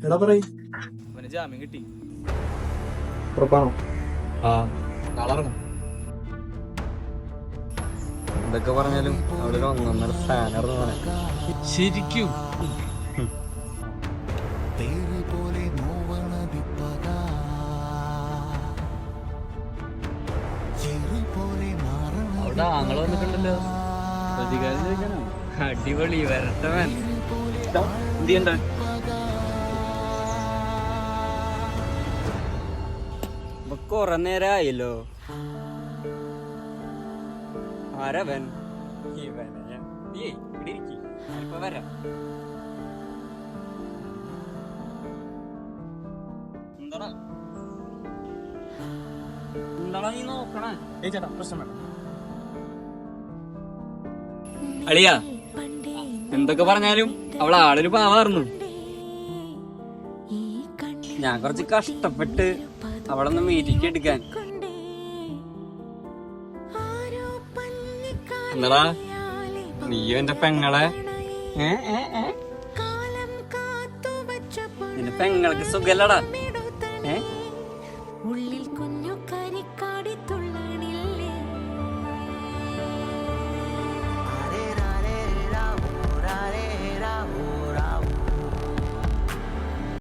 എടാ പറയ്. അവന് ജാമ്യം കിട്ടി. ഉറപ്പാണോ? ആ, നാളെ ഇറങ്ങും. എന്തൊക്കെ പറഞ്ഞാലും അവിടെ ഒരു ഒന്നൊന്നര ഫാനായിരുന്നു മോനെ. ശരിക്കും അവിടെ ആങ്ങള് വന്നിട്ടുണ്ടല്ലോ. പ്രതികാരം ചോദിക്കാനോ? അടിപൊളി വരട്ടവൻ. എന്ത് കൊറേ നേരമായല്ലോ. ആരവൻ? ഇപ്പൊ വരാം. എന്താടാ നീ നോക്കണേ? ചേട്ടാ പ്രശ്നം വേണം. അളിയാ, എന്തൊക്കെ പറഞ്ഞാലും അവള് ആളൊരു പാവായിരുന്നു. ഞാൻ കുറച്ച് കഷ്ടപ്പെട്ട് അവളൊന്ന് മീറ്റിക്ക് എടുക്കാൻ. എന്നടാ നീയും എന്റെ പെങ്ങളെ നിന്റെ പെങ്ങൾക്ക് സുഖല്ലടാ.